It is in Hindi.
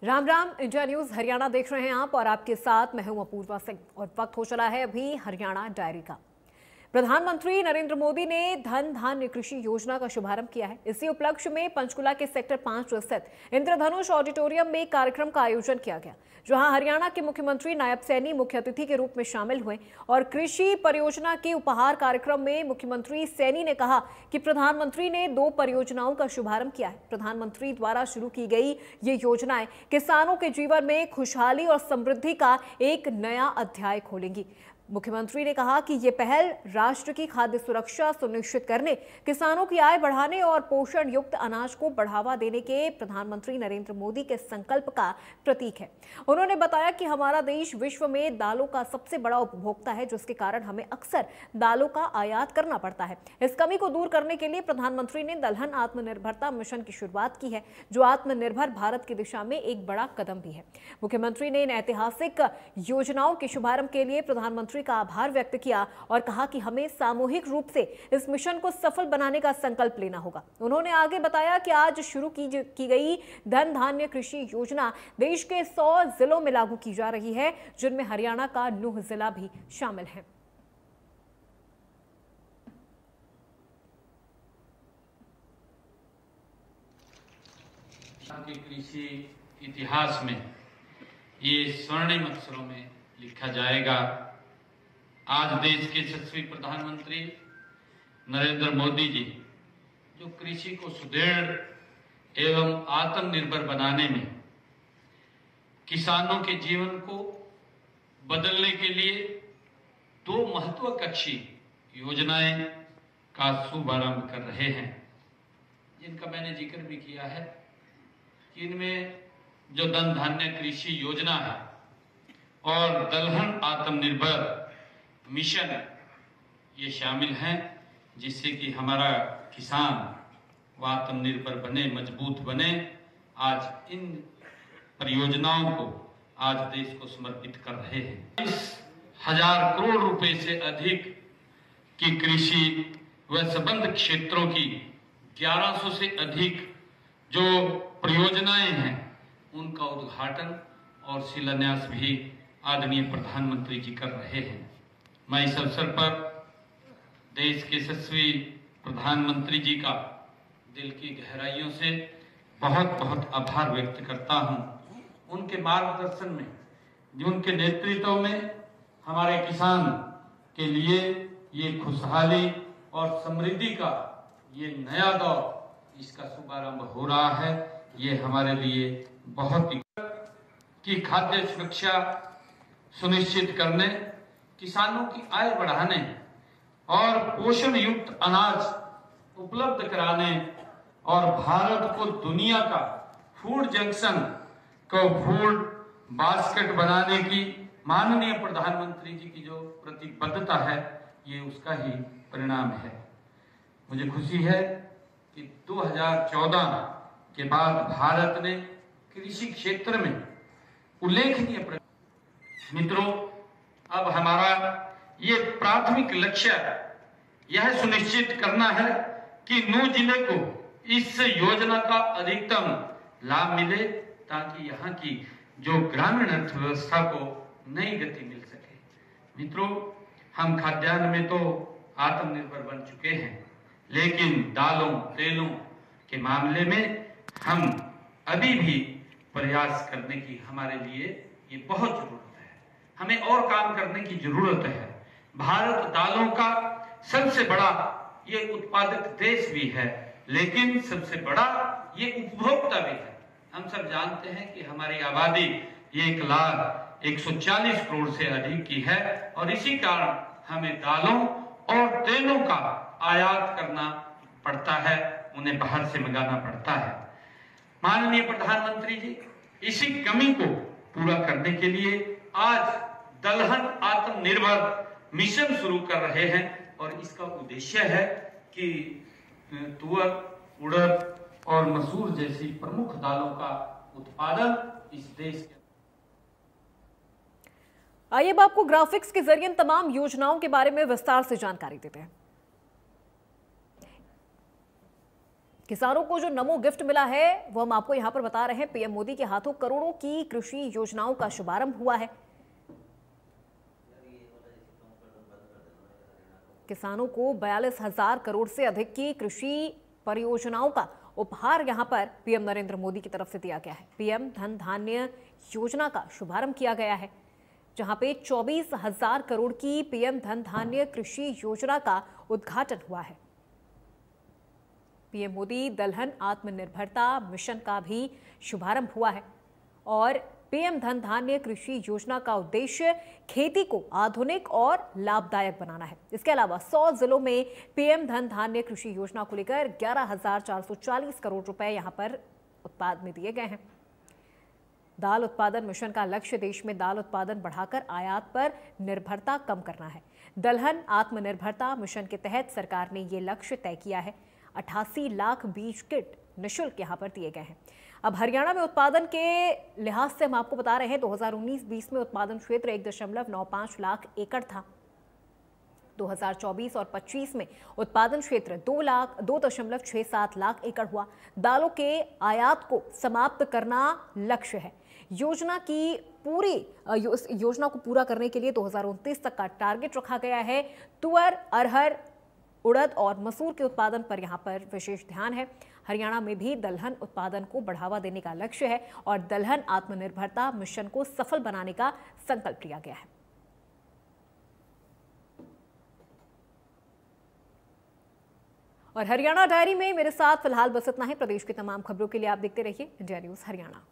राम राम, इंडिया न्यूज हरियाणा देख रहे हैं आप और आपके साथ मैं हूं अपूर्वा सिंह। और वक्त हो चला है अभी हरियाणा डायरी का। प्रधानमंत्री नरेंद्र मोदी ने धन धान्य कृषि योजना का शुभारंभ किया है। इसी उपलक्ष्य में पंचकुला के सेक्टर 5 स्थित इंद्रधनुष ऑडिटोरियम में कार्यक्रम का आयोजन किया गया, जहां हरियाणा के मुख्यमंत्री नायब सैनी मुख्य अतिथि के रूप में शामिल हुए। और कृषि परियोजना के उपहार कार्यक्रम में मुख्यमंत्री सैनी ने कहा कि प्रधानमंत्री ने 2 परियोजनाओं का शुभारंभ किया है। प्रधानमंत्री द्वारा शुरू की गई ये योजनाएं किसानों के जीवन में खुशहाली और समृद्धि का एक नया अध्याय खोलेंगी। मुख्यमंत्री ने कहा कि ये पहल राष्ट्र की खाद्य सुरक्षा सुनिश्चित करने, किसानों की आय बढ़ाने और पोषण युक्त अनाज को बढ़ावा देने के प्रधानमंत्री नरेंद्र मोदी के संकल्प का प्रतीक है। उन्होंने बताया कि हमारा देश विश्व में दालों का सबसे बड़ा उपभोक्ता है, जिसके कारण हमें अक्सर दालों का आयात करना पड़ता है। इस कमी को दूर करने के लिए प्रधानमंत्री ने दलहन आत्मनिर्भरता मिशन की शुरुआत की है, जो आत्मनिर्भर भारत की दिशा में एक बड़ा कदम भी है। मुख्यमंत्री ने इन ऐतिहासिक योजनाओं के शुभारंभ के लिए प्रधानमंत्री का आभार व्यक्त किया और कहा कि हमें सामूहिक रूप से इस मिशन को सफल बनाने का संकल्प लेना होगा। उन्होंने आगे बताया कि आज शुरू की गई धन धान्य कृषि योजना देश के 100 जिलों में लागू की जा रही है, जिनमें हरियाणा का नूह जिला भी शामिल है। के कृषि इतिहास में ये स्वर्णिम अक्षरों में लिखा जाएगा। आज देश के यशस्वी प्रधानमंत्री नरेंद्र मोदी जी जो कृषि को सुदृढ़ एवं आत्मनिर्भर बनाने में, किसानों के जीवन को बदलने के लिए 2 महत्वाकांक्षी योजनाएं का शुभारंभ कर रहे हैं, जिनका मैंने जिक्र भी किया है कि इनमें जो धन धान्य कृषि योजना है और दलहन आत्मनिर्भर मिशन ये शामिल हैं, जिससे कि हमारा किसान व आत्मनिर्भर बने, मजबूत बने। आज इन परियोजनाओं को आज देश को समर्पित कर रहे हैं। 20,000 करोड़ रुपए से अधिक की कृषि व संबद्ध क्षेत्रों की 1100 से अधिक जो परियोजनाएं हैं, उनका उद्घाटन और शिलान्यास भी आदरणीय प्रधानमंत्री जी कर रहे हैं। मैं इस अवसर पर देश के यशस्वी प्रधानमंत्री जी का दिल की गहराइयों से बहुत बहुत आभार व्यक्त करता हूं। उनके मार्गदर्शन में, जो उनके नेतृत्व में हमारे किसान के लिए ये खुशहाली और समृद्धि का ये नया दौर, इसका शुभारंभ हो रहा है। ये हमारे लिए बहुत ही कि खाद्य सुरक्षा सुनिश्चित करने, किसानों की आय बढ़ाने और पोषण युक्त अनाज उपलब्ध कराने और भारत को दुनिया का फूड जंक्शन को फूड बास्केट बनाने की माननीय प्रधानमंत्री जी की जो प्रतिबद्धता है, ये उसका ही परिणाम है। मुझे खुशी है कि 2014 के बाद भारत ने कृषि क्षेत्र में उल्लेखनीय मित्रों, अब हमारा ये प्राथमिक लक्ष्य यह सुनिश्चित करना है कि नूह जिले को इस योजना का अधिकतम लाभ मिले, ताकि यहाँ की जो ग्रामीण अर्थव्यवस्था को नई गति मिल सके। मित्रों, हम खाद्यान्न में तो आत्मनिर्भर बन चुके हैं, लेकिन दालों तेलों के मामले में हम अभी भी प्रयास करने की हमारे लिए ये बहुत जरूरत है। हमें और काम करने की जरूरत है। भारत दालों का सबसे बड़ा ये उत्पादक देश भी है, लेकिन सबसे बड़ा ये उपभोक्ता भी है। हम सब जानते हैं कि हमारी आबादी 1,40,000 करोड़ से अधिक की है और इसी कारण हमें दालों और तेलों का आयात करना पड़ता है, उन्हें बाहर से मंगाना पड़ता है। माननीय प्रधानमंत्री जी इसी कमी को पूरा करने के लिए आज दलहन आत्मनिर्भर मिशन शुरू कर रहे हैं और इसका उद्देश्य है कि तुअर, उड़द और मसूर जैसी प्रमुख दालों का उत्पादन इस देश के। आइए अब आपको ग्राफिक्स के जरिए तमाम योजनाओं के बारे में विस्तार से जानकारी देते हैं। किसानों को जो नमो गिफ्ट मिला है वो हम आपको यहां पर बता रहे हैं। पीएम मोदी के हाथों करोड़ों की कृषि योजनाओं का शुभारंभ हुआ है। किसानों को 42,000 करोड़ से अधिक की कृषि परियोजनाओं का उपहार यहां पर पीएम नरेंद्र मोदी की तरफ से दिया गया है। पीएम धन धान्य योजना का शुभारंभ किया गया है, जहां पे 24,000 करोड़ की पीएम धन धान्य कृषि योजना का उद्घाटन हुआ है। पीएम मोदी दलहन आत्मनिर्भरता मिशन का भी शुभारंभ हुआ है और पीएम धन धान्य कृषि योजना का उद्देश्य खेती को आधुनिक और लाभदायक बनाना है। इसके अलावा 100 जिलों में पीएम धन धान्य कृषि योजना को लेकर 11,440 करोड़ रुपए यहां पर उत्पाद में दिए गए हैं। दाल उत्पादन मिशन का लक्ष्य देश में दाल उत्पादन बढ़ाकर आयात पर निर्भरता कम करना है। दलहन आत्मनिर्भरता मिशन के तहत सरकार ने ये लक्ष्य तय किया है। 88 लाख बीज किट निःशुल्क यहां पर दिए गए हैं। अब हरियाणा में उत्पादन के लिहाज से हम आपको बता रहे हैं 2019-20 में उत्पादन क्षेत्र 1.95 लाख एकड़ था। 2024 और 25 में उत्पादन क्षेत्र 2.67 लाख एकड़ हुआ। दालों के आयात को समाप्त करना लक्ष्य है। योजना को पूरा करने के लिए 2029 तक का टारगेट रखा गया है। तुअर, अरहर, उड़द और मसूर के उत्पादन पर यहां पर विशेष ध्यान है। हरियाणा में भी दलहन उत्पादन को बढ़ावा देने का लक्ष्य है और दलहन आत्मनिर्भरता मिशन को सफल बनाने का संकल्प लिया गया है। और हरियाणा डायरी में मेरे साथ फिलहाल बस इतना ही। प्रदेश की तमाम खबरों के लिए आप देखते रहिए इंडिया न्यूज हरियाणा।